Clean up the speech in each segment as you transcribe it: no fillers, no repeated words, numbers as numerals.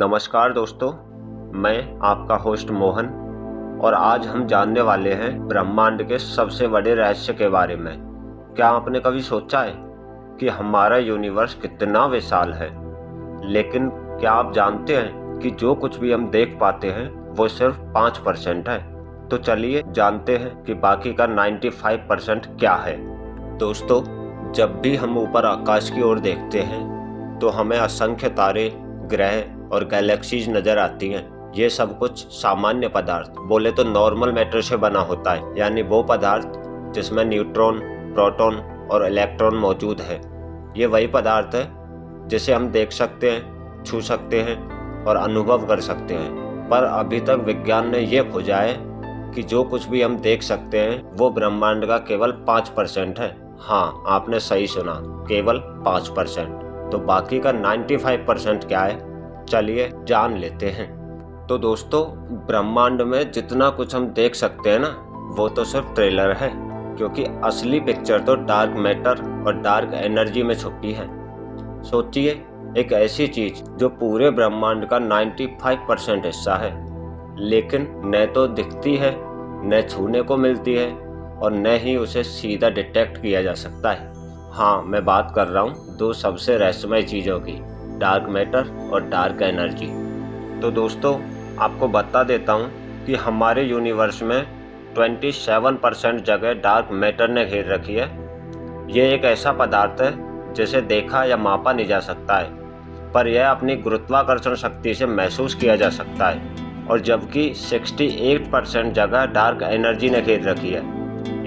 नमस्कार दोस्तों, मैं आपका होस्ट मोहन और आज हम जानने वाले हैं ब्रह्मांड के सबसे बड़े रहस्य के बारे में। क्या आपने कभी सोचा है कि हमारा यूनिवर्स कितना विशाल है? लेकिन क्या आप जानते हैं कि जो कुछ भी हम देख पाते हैं वो सिर्फ 5% है। तो चलिए जानते हैं कि बाकी का 95% क्या है। दोस्तों, जब भी हम ऊपर आकाश की ओर देखते हैं तो हमें असंख्य तारे, ग्रह और गैलेक्सीज नजर आती हैं। ये सब कुछ सामान्य पदार्थ, बोले तो नॉर्मल मैटर से बना होता है, यानी वो पदार्थ जिसमें न्यूट्रॉन, प्रोटॉन और इलेक्ट्रॉन मौजूद है। ये वही पदार्थ है जिसे हम देख सकते हैं, छू सकते हैं और अनुभव कर सकते हैं। पर अभी तक विज्ञान ने यह खोजा है कि जो कुछ भी हम देख सकते हैं वो ब्रह्मांड का केवल 5% है। हाँ, आपने सही सुना, केवल 5%। तो बाकी का 95% क्या है, चलिए जान लेते हैं। तो दोस्तों, ब्रह्मांड में जितना कुछ हम देख सकते हैं ना, वो तो सिर्फ ट्रेलर है, क्योंकि असली पिक्चर तो डार्क मैटर और डार्क एनर्जी में छुपी है। सोचिए, एक ऐसी चीज जो पूरे ब्रह्मांड का 95% हिस्सा है, लेकिन न तो दिखती है, न छूने को मिलती है और न ही उसे सीधा डिटेक्ट किया जा सकता है। हाँ, मैं बात कर रहा हूँ दो सबसे रहस्यमय चीज़ों की, डार्क मैटर और डार्क एनर्जी। तो दोस्तों, आपको बता देता हूँ कि हमारे यूनिवर्स में 27% जगह डार्क मैटर ने घेर रखी है। ये एक ऐसा पदार्थ है जिसे देखा या मापा नहीं जा सकता है, पर यह अपनी गुरुत्वाकर्षण शक्ति से महसूस किया जा सकता है। और जबकि 68% जगह डार्क एनर्जी ने घेर रखी है।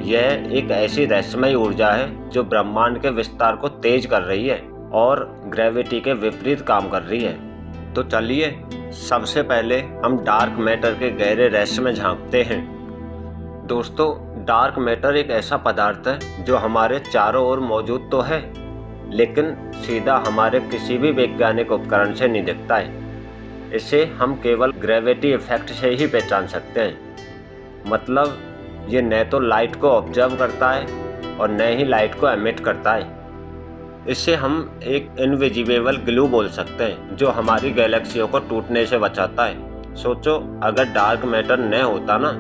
यह एक ऐसी रहस्यमय ऊर्जा है जो ब्रह्मांड के विस्तार को तेज कर रही है और ग्रेविटी के विपरीत काम कर रही है। तो चलिए सबसे पहले हम डार्क मैटर के गहरे रहस्य में झांकते हैं। दोस्तों, डार्क मैटर एक ऐसा पदार्थ है जो हमारे चारों ओर मौजूद तो है, लेकिन सीधा हमारे किसी भी वैज्ञानिक उपकरण से नहीं दिखता है। इसे हम केवल ग्रेविटी इफेक्ट से ही पहचान सकते हैं। मतलब ये न तो लाइट को ऑब्जर्व करता है और न ही लाइट को एमिट करता है। इसे हम एक इनविजिबल ग्लू बोल सकते हैं जो हमारी गैलेक्सियों को टूटने से बचाता है। सोचो, अगर डार्क मैटर न होता ना,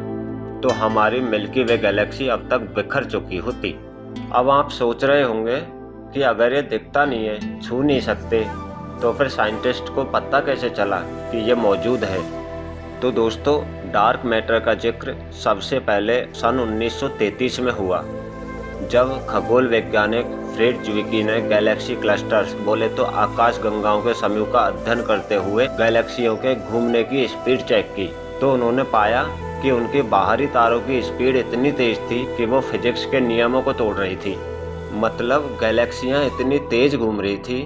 तो हमारी मिल्की वे गैलेक्सी अब तक बिखर चुकी होती। अब आप सोच रहे होंगे कि अगर ये दिखता नहीं है, छू नहीं सकते, तो फिर साइंटिस्ट को पता कैसे चला कि ये मौजूद है? तो दोस्तों, डार्क मैटर का जिक्र सबसे पहले सन 1933 में हुआ, जब खगोल वैज्ञानिक फ्रेड ज्विकी ने गैलेक्सी क्लस्टर्स, बोले तो आकाश गंगाओं के समूह का अध्ययन करते हुए गैलेक्सियों के घूमने की स्पीड चेक की। तो उन्होंने पाया कि उनके बाहरी तारों की स्पीड इतनी तेज थी कि वो फिजिक्स के नियमों को तोड़ रही थी। मतलब गैलेक्सियां इतनी तेज घूम रही थी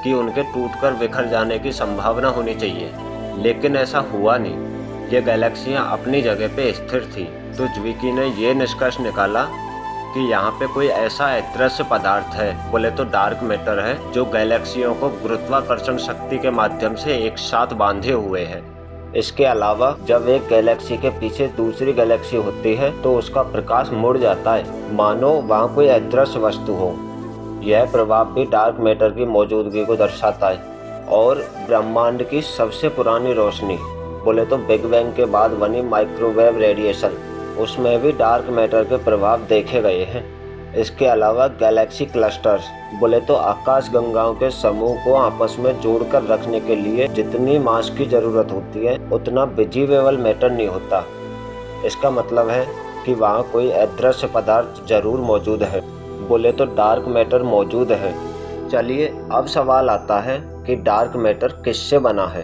कि उनके टूटकर बिखर जाने की संभावना होनी चाहिए, लेकिन ऐसा हुआ नहीं। ये गैलेक्सियां अपनी जगह पे स्थिर थी। तो ज्विकी ने ये निष्कर्ष निकाला कि यहाँ पे कोई ऐसा अदृश्य पदार्थ है, बोले तो डार्क मैटर है, जो गैलेक्सियों को गुरुत्वाकर्षण शक्ति के माध्यम से एक साथ बांधे हुए है। इसके अलावा जब एक गैलेक्सी के पीछे दूसरी गैलेक्सी होती है तो उसका प्रकाश मुड़ जाता है, मानो वहाँ कोई अदृश्य वस्तु हो। यह प्रभाव भी डार्क मैटर की मौजूदगी को दर्शाता है। और ब्रह्मांड की सबसे पुरानी रोशनी, बोले तो बिग बैंग के बाद बनी माइक्रोवेव रेडिएशन, उसमें भी डार्क मैटर के प्रभाव देखे गए हैं। इसके अलावा गैलेक्सी क्लस्टर्स, बोले तो आकाश गंगाओं के समूह को आपस में जोड़कर रखने के लिए जितनी मास की जरूरत होती है, उतना विजिबल मैटर नहीं होता। इसका मतलब है कि वहाँ कोई अदृश्य पदार्थ जरूर मौजूद है, बोले तो डार्क मैटर मौजूद है। चलिए अब सवाल आता है कि डार्क मैटर किससे बना है।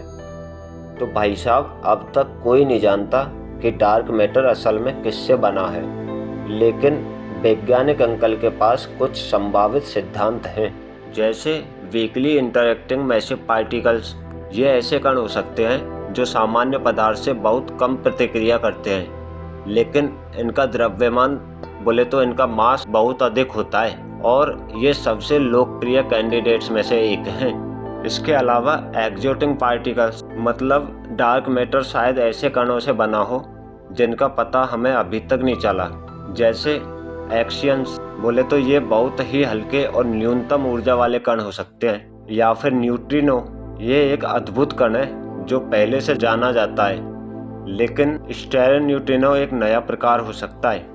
तो भाई साहब, अब तक कोई नहीं जानता कि डार्क मैटर असल में किससे बना है, लेकिन वैज्ञानिक अंकल के पास कुछ संभावित सिद्धांत हैं, जैसे वीकली इंटरैक्टिंग मैसिव पार्टिकल्स। ये ऐसे कण हो सकते हैं जो सामान्य पदार्थ से बहुत कम प्रतिक्रिया करते हैं, लेकिन इनका द्रव्यमान, बोले तो इनका मास बहुत अधिक होता है और ये सबसे लोकप्रिय कैंडिडेट्स में से एक हैं। इसके अलावा एक्सोटिक पार्टिकल्स, मतलब डार्क मैटर शायद ऐसे कणों से बना हो जिनका पता हमें अभी तक नहीं चला, जैसे एक्सियंस, बोले तो ये बहुत ही हल्के और न्यूनतम ऊर्जा वाले कण हो सकते हैं। या फिर न्यूट्रिनो, ये एक अद्भुत कण है जो पहले से जाना जाता है, लेकिन स्टेरन न्यूट्रिनो एक नया प्रकार हो सकता है।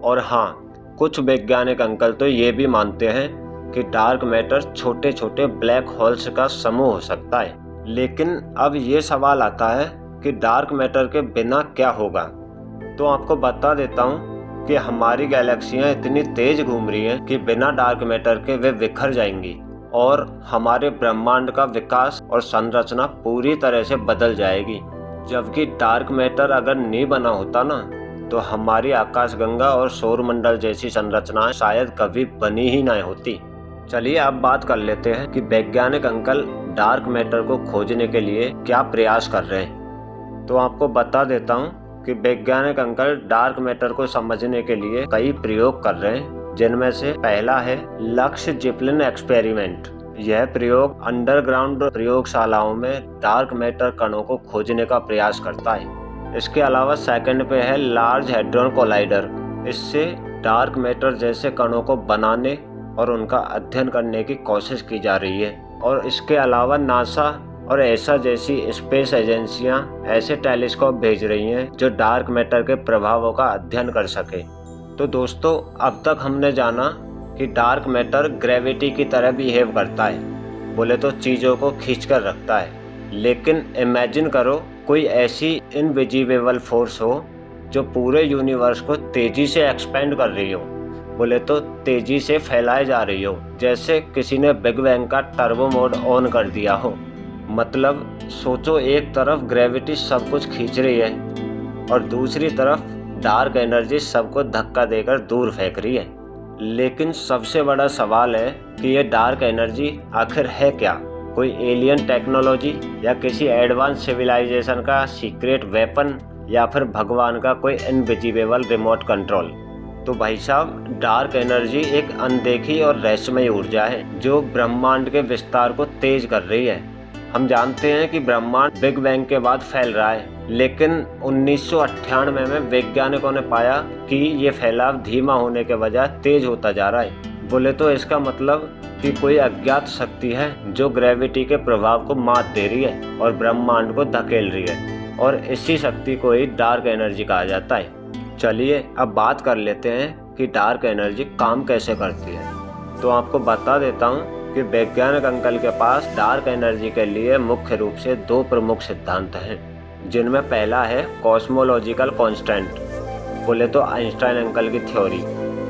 और हाँ, कुछ वैज्ञानिक अंकल तो ये भी मानते हैं कि डार्क मैटर छोटे छोटे ब्लैक होल्स का समूह हो सकता है। लेकिन अब ये सवाल आता है कि डार्क मैटर के बिना क्या होगा। तो आपको बता देता हूँ कि हमारी गैलेक्सियाँ इतनी तेज घूम रही हैं कि बिना डार्क मैटर के वे बिखर जाएंगी और हमारे ब्रह्मांड का विकास और संरचना पूरी तरह से बदल जाएगी। जबकि डार्क मैटर अगर नहीं बना होता ना, तो हमारी आकाशगंगा और सौरमंडल जैसी संरचनाएं शायद कभी बनी ही नहीं होती। चलिए अब बात कर लेते हैं कि वैज्ञानिक अंकल डार्क मैटर को खोजने के लिए क्या प्रयास कर रहे हैं। तो आपको बता देता हूँ कि वैज्ञानिक अंकल डार्क मैटर को समझने के लिए कई प्रयोग कर रहे हैं, जिनमें से पहला है लक्ष्य ज़िप्लिन एक्सपेरिमेंट। यह प्रयोग अंडरग्राउंड प्रयोगशालाओं में डार्क मैटर कणों को खोजने का प्रयास करता है। इसके अलावा सेकंड पे है लार्ज हैड्रॉन कोलाइडर। इससे डार्क मैटर जैसे कणों को बनाने और उनका अध्ययन करने की कोशिश की जा रही है। और इसके अलावा नासा और एसा जैसी स्पेस एजेंसियां ऐसे टेलीस्कोप भेज रही हैं जो डार्क मैटर के प्रभावों का अध्ययन कर सके। तो दोस्तों, अब तक हमने जाना कि डार्क मैटर ग्रेविटी की तरह बिहेव करता है, बोले तो चीज़ों को खींच कर रखता है। लेकिन इमेजिन करो कोई ऐसी इनविजिबल फोर्स हो जो पूरे यूनिवर्स को तेजी से एक्सपेंड कर रही हो, बोले तो तेजी से फैलाए जा रही हो, जैसे किसी ने बिग बैंग का टर्बो मोड ऑन कर दिया हो। मतलब सोचो, एक तरफ ग्रेविटी सब कुछ खींच रही है और दूसरी तरफ डार्क एनर्जी सबको धक्का देकर दूर फेंक रही है। लेकिन सबसे बड़ा सवाल है कि ये डार्क एनर्जी आखिर है क्या? कोई एलियन टेक्नोलॉजी या किसी एडवांस सिविलाइजेशन का सीक्रेट वेपन या फिर भगवान का कोई इनविजिबल रिमोट कंट्रोल? तो भाई साहब, डार्क एनर्जी एक अनदेखी और रहस्यमय ऊर्जा है जो ब्रह्मांड के विस्तार को तेज कर रही है। हम जानते हैं कि ब्रह्मांड बिग बैंग के बाद फैल रहा है, लेकिन 1998 में वैज्ञानिकों ने पाया कि ये फैलाव धीमा होने के बजाय तेज होता जा रहा है। बोले तो इसका मतलब कि कोई अज्ञात शक्ति है जो ग्रेविटी के प्रभाव को मात दे रही है और ब्रह्मांड को धकेल रही है, और इसी शक्ति को ही डार्क एनर्जी कहा जाता है। चलिए अब बात कर लेते हैं कि डार्क एनर्जी काम कैसे करती है। तो आपको बता देता हूँ कि वैज्ञानिक अंकल के पास डार्क एनर्जी के लिए मुख्य रूप से दो प्रमुख सिद्धांत हैं, जिनमें पहला है कॉस्मोलॉजिकल कांस्टेंट, बोले तो आइंस्टाइन अंकल की थ्योरी।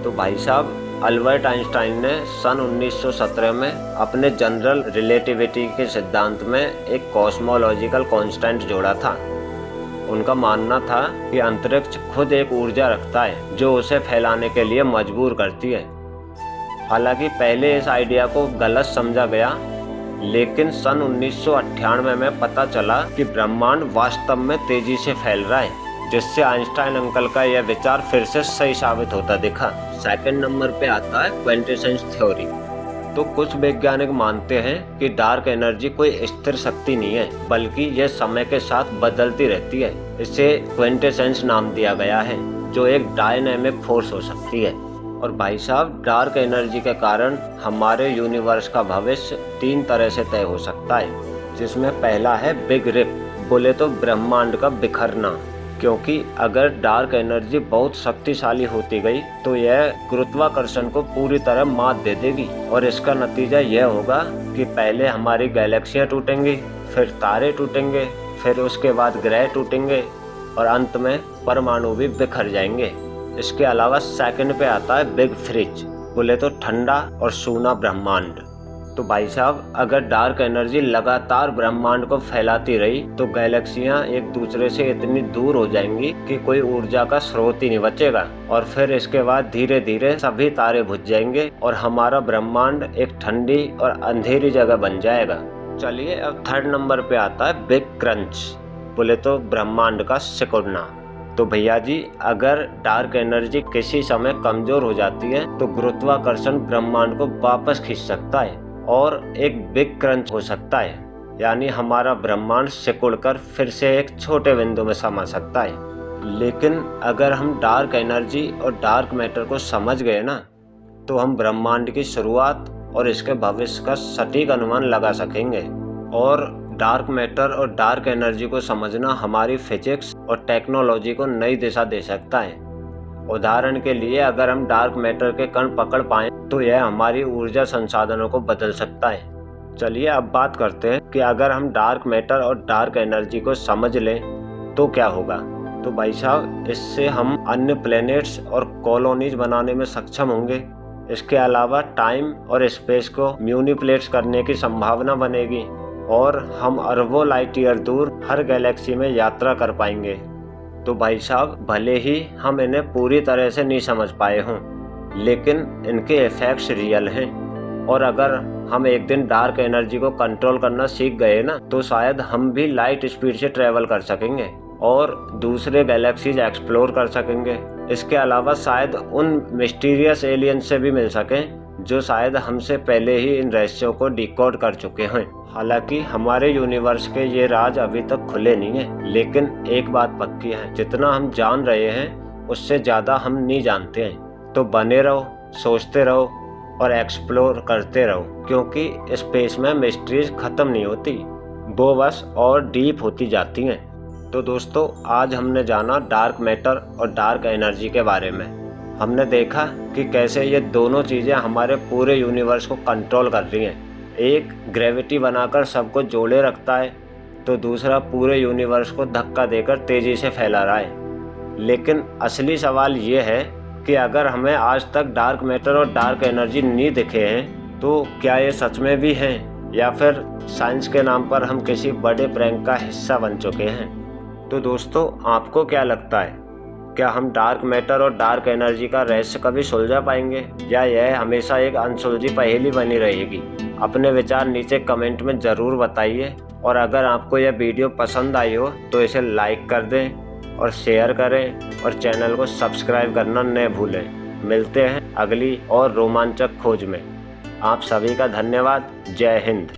तो भाई साहब, अल्बर्ट आइंस्टाइन ने सन 1917 में अपने जनरल रिलेटिविटी के सिद्धांत में एक कॉस्मोलॉजिकल कांस्टेंट जोड़ा था। उनका मानना था कि अंतरिक्ष खुद एक ऊर्जा रखता है जो उसे फैलाने के लिए मजबूर करती है। हालांकि पहले इस आइडिया को गलत समझा गया, लेकिन सन 1998 में पता चला कि ब्रह्मांड वास्तव में तेजी से फैल रहा है, जिससे आइंस्टाइन अंकल का यह विचार फिर से सही साबित होता दिखा। सेकंड नंबर पे आता है क्विंटेसेंस थ्योरी। तो कुछ वैज्ञानिक मानते हैं कि डार्क एनर्जी कोई स्थिर शक्ति नहीं है, बल्कि यह समय के साथ बदलती रहती है। इसे क्विंटेसेंस नाम दिया गया है, जो एक डायनेमिक फोर्स हो सकती है। और भाई साहब, डार्क एनर्जी के कारण हमारे यूनिवर्स का भविष्य 3 तरह से तय हो सकता है, जिसमें पहला है बिग रिप, बोले तो ब्रह्मांड का बिखरना। क्योंकि अगर डार्क एनर्जी बहुत शक्तिशाली होती गई तो यह गुरुत्वाकर्षण को पूरी तरह मात दे देगी, और इसका नतीजा यह होगा कि पहले हमारी गैलेक्सियाँ टूटेंगी, फिर तारे टूटेंगे, फिर उसके बाद ग्रह टूटेंगे और अंत में परमाणु भी बिखर जाएंगे। इसके अलावा सेकंड पे आता है बिग फ्रिज, बोले तो ठंडा और सूना ब्रह्मांड। तो भाई साहब, अगर डार्क एनर्जी लगातार ब्रह्मांड को फैलाती रही तो गैलेक्सियां एक दूसरे से इतनी दूर हो जाएंगी कि कोई ऊर्जा का स्रोत ही नहीं बचेगा, और फिर इसके बाद धीरे धीरे सभी तारे बुझ जाएंगे और हमारा ब्रह्मांड एक ठंडी और अंधेरी जगह बन जाएगा। चलिए अब थर्ड नंबर पे आता है बिग क्रंच, बोले तो ब्रह्मांड का सिकुड़ना। तो भैया जी, अगर डार्क एनर्जी किसी समय कमजोर हो जाती है तो गुरुत्वाकर्षण ब्रह्मांड को वापस खींच सकता है और एक बिग क्रंच हो सकता है, यानी हमारा ब्रह्मांड सिकुड़कर फिर से एक छोटे बिंदु में समा सकता है। लेकिन अगर हम डार्क एनर्जी और डार्क मैटर को समझ गए ना, तो हम ब्रह्मांड की शुरुआत और इसके भविष्य का सटीक अनुमान लगा सकेंगे। और डार्क मैटर और डार्क एनर्जी को समझना हमारी फिजिक्स और टेक्नोलॉजी को नई दिशा दे सकता है। उदाहरण के लिए अगर हम डार्क मैटर के कण पकड़ पाएं तो यह हमारी ऊर्जा संसाधनों को बदल सकता है। चलिए अब बात करते हैं कि अगर हम डार्क मैटर और डार्क एनर्जी को समझ लें तो क्या होगा। तो भाई साहब, इससे हम अन्य प्लैनेट्स और कॉलोनीज बनाने में सक्षम होंगे। इसके अलावा टाइम और स्पेस को म्यूनिपुलेट करने की संभावना बनेगी और हम अरबों लाइट ईयर दूर हर गैलेक्सी में यात्रा कर पाएंगे। तो भाई साहब, भले ही हम इन्हें पूरी तरह से नहीं समझ पाए हों, लेकिन इनके इफेक्ट्स रियल हैं। और अगर हम एक दिन डार्क एनर्जी को कंट्रोल करना सीख गए ना, तो शायद हम भी लाइट स्पीड से ट्रैवल कर सकेंगे और दूसरे गैलेक्सीज एक्सप्लोर कर सकेंगे। इसके अलावा शायद उन मिस्टीरियस एलियंस से भी मिल सकें जो शायद हमसे पहले ही इन रहस्यों को डिकोड कर चुके हैं। हालांकि हमारे यूनिवर्स के ये राज अभी तक खुले नहीं हैं, लेकिन एक बात पक्की है, जितना हम जान रहे हैं उससे ज़्यादा हम नहीं जानते हैं। तो बने रहो, सोचते रहो और एक्सप्लोर करते रहो, क्योंकि स्पेस में मिस्ट्रीज ख़त्म नहीं होती, वो बस और डीप होती जाती हैं। तो दोस्तों, आज हमने जाना डार्क मैटर और डार्क एनर्जी के बारे में। हमने देखा कि कैसे ये दोनों चीज़ें हमारे पूरे यूनिवर्स को कंट्रोल कर रही हैं। एक ग्रेविटी बनाकर सबको जोड़े रखता है, तो दूसरा पूरे यूनिवर्स को धक्का देकर तेज़ी से फैला रहा है। लेकिन असली सवाल ये है कि अगर हमें आज तक डार्क मैटर और डार्क एनर्जी नहीं दिखे हैं, तो क्या ये सच में भी हैं या फिर साइंस के नाम पर हम किसी बड़े प्रैंक का हिस्सा बन चुके हैं। तो दोस्तों, आपको क्या लगता है, क्या हम डार्क मैटर और डार्क एनर्जी का रहस्य कभी सुलझा पाएंगे या यह हमेशा एक अनसुलझी पहेली बनी रहेगी? अपने विचार नीचे कमेंट में ज़रूर बताइए और अगर आपको यह वीडियो पसंद आई हो तो इसे लाइक कर दें और शेयर करें और चैनल को सब्सक्राइब करना न भूलें। मिलते हैं अगली और रोमांचक खोज में। आप सभी का धन्यवाद। जय हिंद।